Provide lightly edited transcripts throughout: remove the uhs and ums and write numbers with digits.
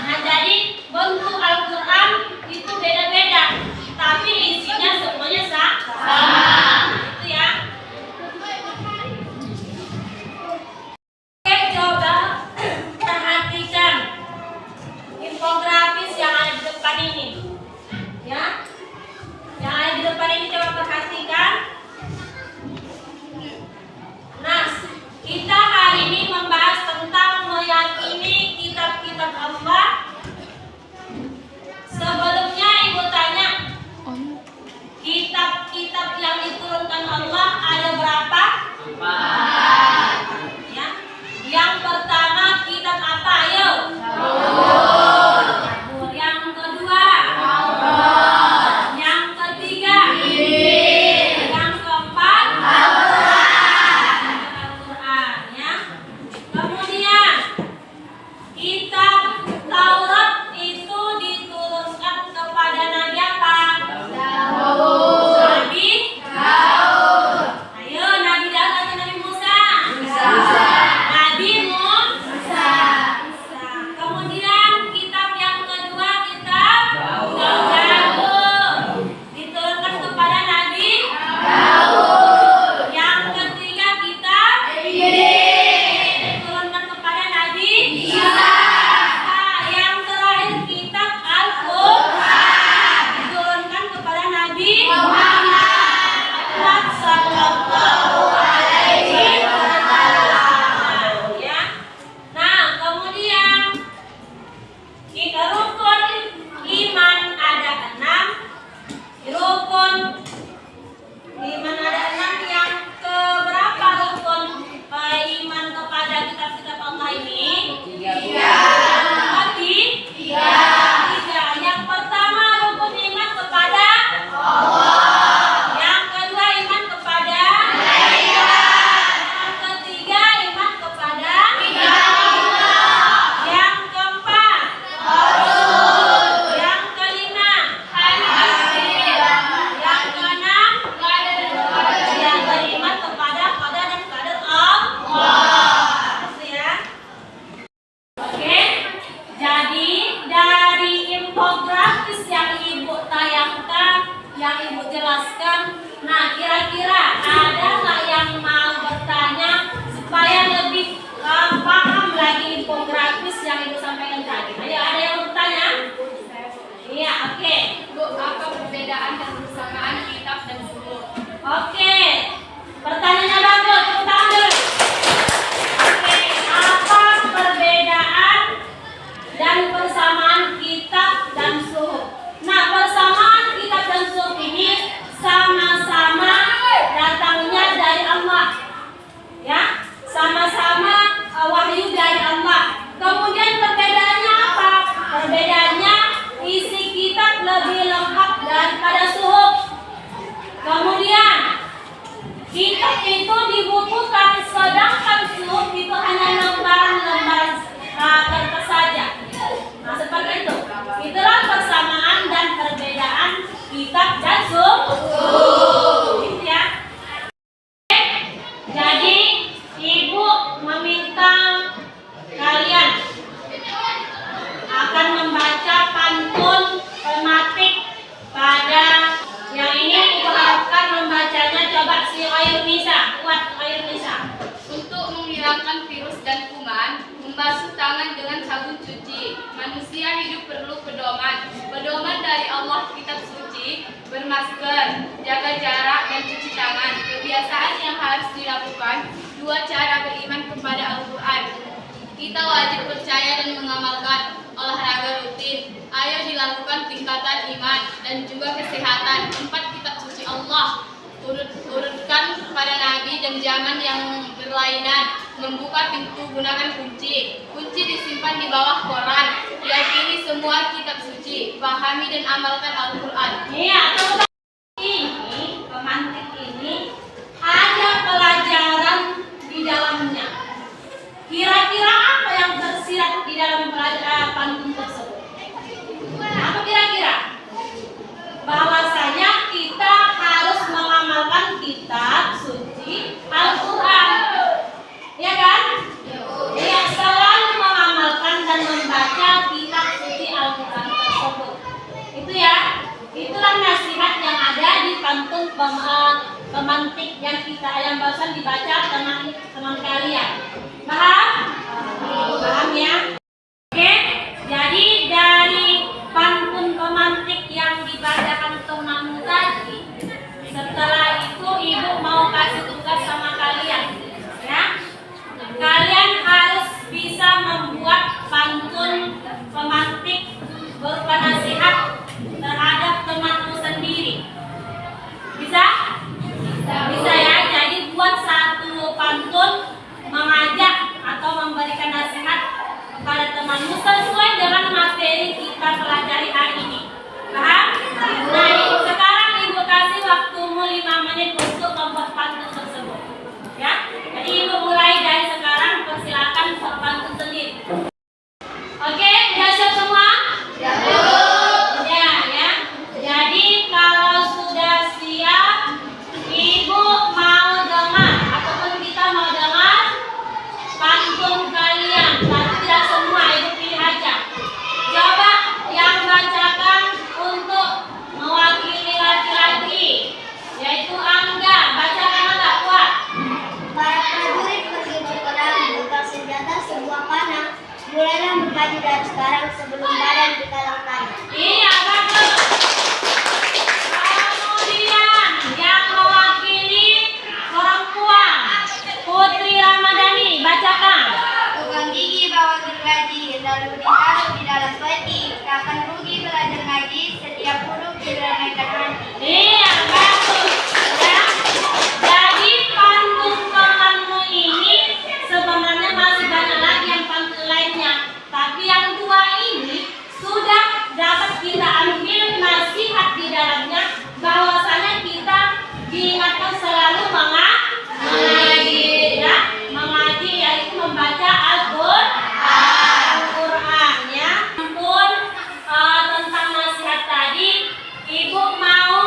Nah, jadi yang Ibu jelaskan. Nah, kira-kira ada nggak yang mau bertanya supaya lebih paham lagi infografis yang Ibu sampaikan tadi? Ayo, ada yang bertanya? Iya, oke. Bu, apa perbedaan dan persamaan kitab dan suhuf? Oke, pertanyaannya bagus, tepuk tangan dulu. Oke, apa perbedaan dan persamaan kitab dan suhuf? Nah, persamaan kitab dan suhuf ini sama-sama datangnya dari Allah, ya, sama-sama wahyu dari Allah. Kemudian perbedaannya apa? Perbedaannya isi kitab lebih lengkap daripada suhuf. Kemudian kitab itu dibukukan, sedangkan suhuf itu hanya lembaran-lembaran kertas saja. Nah, seperti itu. Itulah persamaan dan perbedaan kitab dan suhuf. Gitu ya. Jadi Ibu meminta kalian akan membaca pantun tematik pada yang ini. Ibu harapkan membacanya. Coba si Ayu Nisa, kuat Ayu Nisa. Untuk menghilangkan virus dan kuman, membasuh tangan dengan sabun cuci. Manusia hidup perlu pedoman. Pedoman dari Allah kitab suci, bermasker, jaga jarak dan cuci tangan. Kebiasaan yang harus dilakukan, 2 cara beriman kepada Al-Quran. Kita wajib percaya dan mengamalkan. Olahraga rutin, ayo dilakukan tingkatan iman dan juga kesehatan. 4 kitab suci Allah, urutkan pada nabi dan zaman yang berlainan. Membuka pintu gunakan kunci. Kunci disimpan di bawah koran. Yakini semua kitab suci. Pahami dan amalkan Al-Quran. Iya, ini pemantik ini ada pelajaran di dalamnya. Kira-kira apa yang tersirat di dalam pantun tersebut? Apa kira-kira? Bahwasanya kita harus mengamalkan kitab suci Al-Quran, ya kan? Ya, selalu mengamalkan dan membaca kitab suci Al-Quran tersebut. Itu ya, itulah nasihat yang ada di pantun pemantik yang barusan dibaca teman kalian. Paham? Paham ya? Oke, jadi dari pantun pemantik yang dibacakan temanmu tadi, setelah itu Ibu mau kasih tugas sama kalian, ya. Kalian harus bisa membuat pantun pemantik berupa nasihat terhadap temanmu sendiri. Bisa? Bisa ya. Jadi buat satu pantun mengajak atau memberikan nasihat kepada temanmu sesuai dengan materi kita pelajari hari ini. Paham? Nah, sekarang Ibu kasih waktumu 5 menit untuk membuat pantun tersebut. Ya. Jadi Ibu mulai dari sekarang, persilakan buat pantun sendiri. Oke, sudah siap semua? Ya. Ya, ya. Jadi kalau sudah siap, Ibu mau dengar ataupun kita mau dengar pantun kalian. Tapi tidak semua, Ibu pilih aja. Coba yang bacakan untuk mewakili laki-laki, yaitu Angga. Bacakan Angga, kuat. Para prajurit pergi berperang, berbekal senjata sebuah panah. Mulailah bermaju dari sekarang sebelum badan dikalang tanah. Iya, bagus. Kemudian yang mewakili perempuan, Putri Ramadhani, bacakan. Tukang gigi bawa gergaji, lalu ditaruh di dalam peti. Takkan rugi belajar ngaji, setiap huruf diramaikan hati. Iya, bagus. Ya. Jadi pantun temanmu ini sebenarnya masih banyak lagi yang pantun lainnya. Tapi yang 2 ini sudah dapat kita ambil nasihat di dalamnya, bahwasanya kita diingatkan selalu mengaji, ya, mengaji yaitu membaca Al-Quran, ya. Pun tentang nasihat tadi, Ibu mau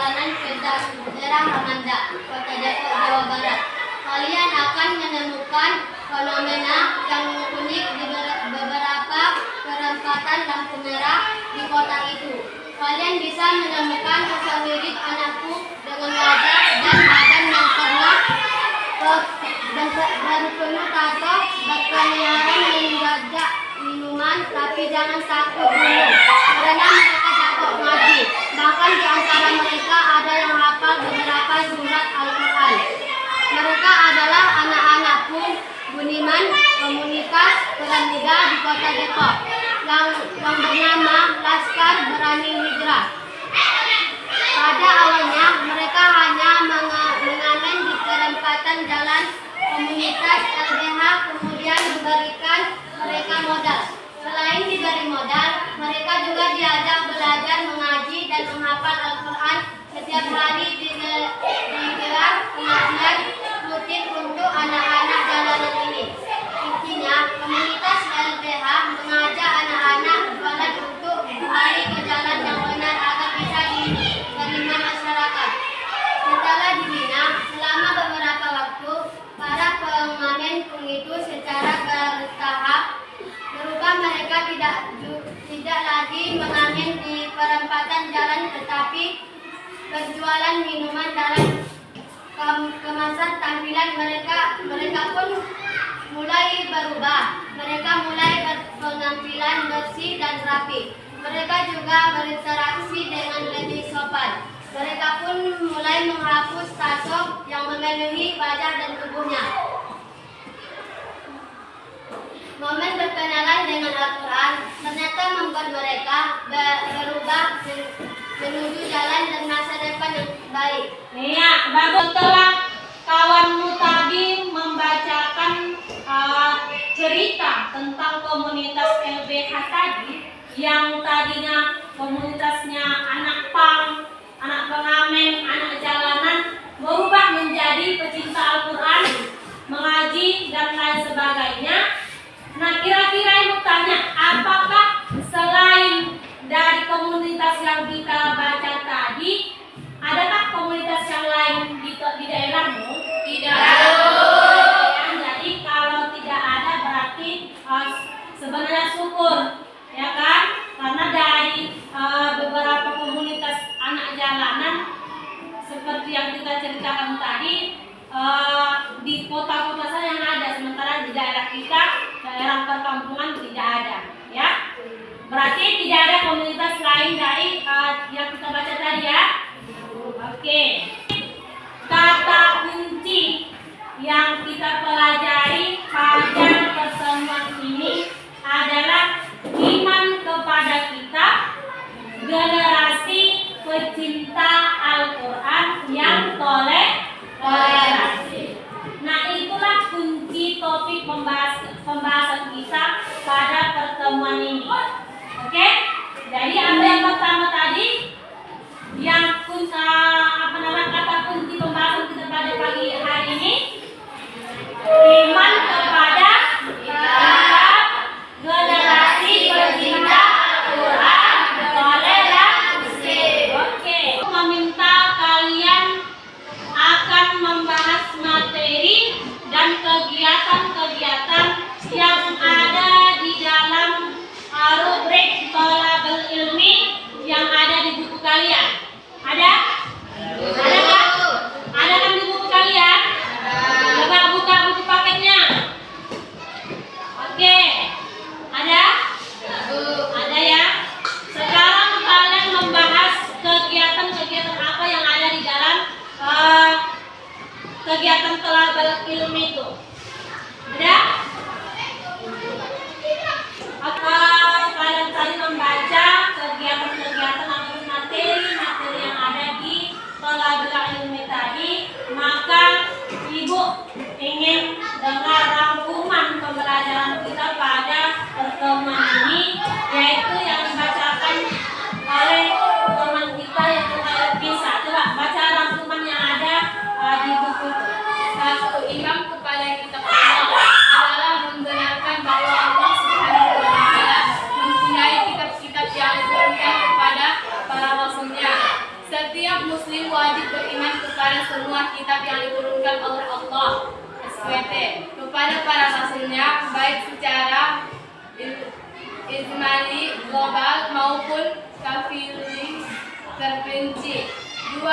perjalanan ke daerah Ramanda, Kota Depok, Jawa Barat. Kalian akan menemukan fenomena yang unik di beberapa perempatan lampu merah di kota itu. Kalian bisa menemukan sosok mirip anakku dengan wajah dan badan yang pernah berpenuh tato, berkeliaran menjajak minuman, tapi jangan takut dulu, karena mereka jatuh ngaji. Bahkan di antara mereka ada yang hafal beberapa surat Al-Quran. Mereka adalah anak-anak Buniman komunitas Piramida di Kota Depok yang bernama Laskar Berani Hijrah. Pada awalnya mereka hanya mengamen di perempatan jalan komunitas LBH, kemudian diberikan mereka modal. Selain diberi modal, mereka juga diajak belajar mengaji dan menghafal Al-Quran. Setiap hari digelar pengajian rutin untuk anak-anak jalanan ini. Intinya, komunitas LBH mengajak anak-anak jualan untuk kembali ke jalan yang benar agar bisa diterima masyarakat. Setelah dibina selama beberapa waktu, para pengamen itu secara bertahap berubah. Mereka tidak lagi mengamen di perempatan jalan, tetapi berjualan minuman dalam kemasan tampilan. Mereka pun mulai berubah. Mereka mulai berpenampilan bersih dan rapi. Mereka juga berinteraksi dengan lebih sopan. Mereka pun mulai menghapus tato yang memenuhi wajah dan tubuhnya. Momen berkenalan dengan Al-Quran ternyata membuat mereka berubah menuju jalan dan masa depan yang baik. Iya, bagus. Setelah kawanmu tadi membacakan cerita tentang komunitas LBH tadi, yang tadinya komunitasnya anak pang, anak pengamen, anak jalanan, berubah menjadi pecinta Al-Quran, mengaji dan lain sebagainya. Nah, kira-kira ibu tanya, apakah selain dari komunitas yang kita baca tadi, adakah komunitas yang lain di daerahmu? Tidak. Jadi kalau tidak ada berarti sebenarnya syukur, ya kan? Karena dari beberapa komunitas anak jalanan seperti yang kita ceritakan tadi, di kota-kota saja yang ada, sementara di daerah kita, daerah perkampungan tidak ada, ya. Berarti tidak ada komunitas lain dari yang kita baca tadi, ya. Oke. Kata kunci yang kita pelajari pada pertemuan ini adalah iman kepada kitab, generasi pecinta Al-Quran yang toleransi. Nah, itulah kunci topik pembahasan kita pada pertemuan ini. Oke? Jadi apa yang pertama tadi? Yang kata kunci pembahasan kita pada pagi hari ini? Iman kepada kitab, generasi pecinta Al-Quran, toleransi. Oke. Meminta kalian akan membahas materi dan kegiatan-kegiatan yang ada di dalam rubrik Thalabul Ilmi yang ada di buku kalian. Ada? Ada kan? Ada kan di buku kalian? Coba buka buku paketnya. kepada semua kitab yang diturunkan oleh Allah SWT kepada para rasulnya, baik secara ijmali global maupun tafsili terperinci. 2.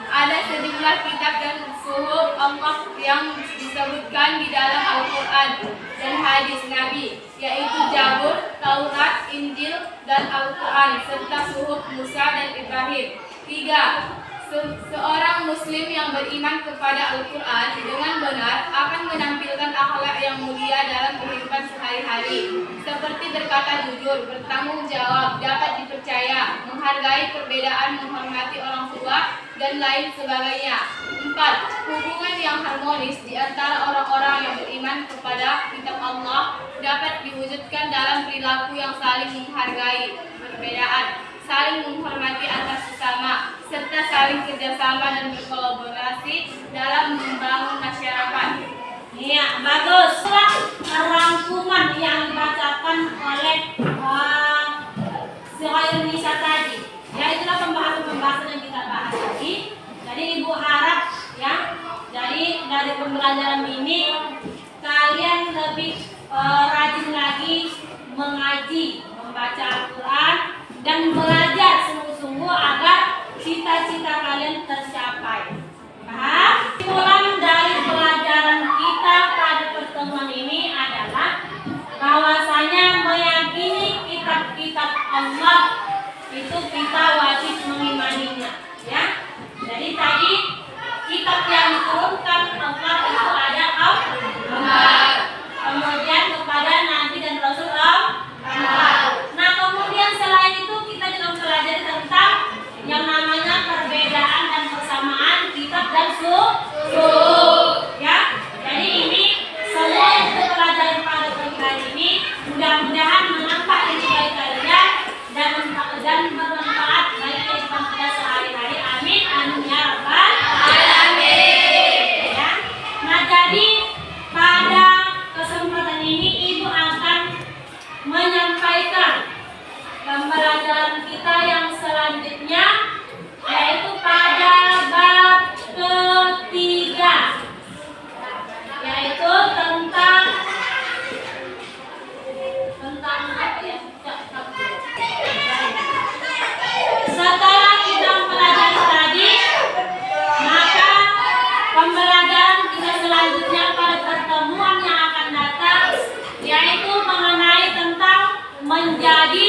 Ada sejumlah kitab dan suhuf Allah yang disebutkan di dalam Al-Quran dan hadis Nabi, yaitu Zabur, Taurat, Injil, dan Al-Quran, serta suhuf Musa dan Ibrahim. 3. Seorang muslim yang beriman kepada Al-Quran dengan benar akan menampilkan akhlak yang mulia dalam kehidupan sehari-hari, seperti berkata jujur, bertanggung jawab, dapat dipercaya, menghargai perbedaan, menghormati orang tua, dan lain sebagainya. 4. Hubungan yang harmonis di antara orang-orang yang beriman kepada kitab Allah dapat diwujudkan dalam perilaku yang saling menghargai perbedaan, saling menghormati antar sesama, serta saling kerjasama dan berkolaborasi dalam membangun masyarakat. Iya, bagus. Rangkuman yang dibacakan oleh Syairul Nisa tadi. Ya, itulah pembahasan yang kita bahas tadi. Jadi Ibu harap ya, dari pembelajaran ini kalian lebih rajin lagi mengaji, membaca Al-Quran, dan belajar sungguh-sungguh agar cita-cita kalian tercapai. Paham? Kesimpulan dari pelajaran kita pada pertemuan ini adalah bahwasanya meyakini kitab-kitab Allah itu kita wajib mengimaninya, ya. Jadi tadi kitab yang diturunkan Allah itu ada Al-Quran, kemudian kepada Nabi dan Rasul Allah. Nah, kemudian selain itu kita juga mempelajari tentang yang namanya perbedaan dan persamaan kitab dan suhuf. Ya, jadi ini semua yang kita pelajari pada pagi hari ini mudah-mudahan menambah ilmu bagi kalian dan bermanfaat bagi kehidupan kita sehari-hari. Amin, amin ya rabbal alamin. Ya. Nah, jadi pada kesempatan ini Ibu akan menyampaikan pembelajaran kita yang selanjutnya, yaitu pada bab ketiga, yaitu tentang apa ya? Setelah kita mempelajari tadi, maka pembelajaran kita selanjutnya pada pertemuan yang akan datang, yaitu mengenai tentang menjadi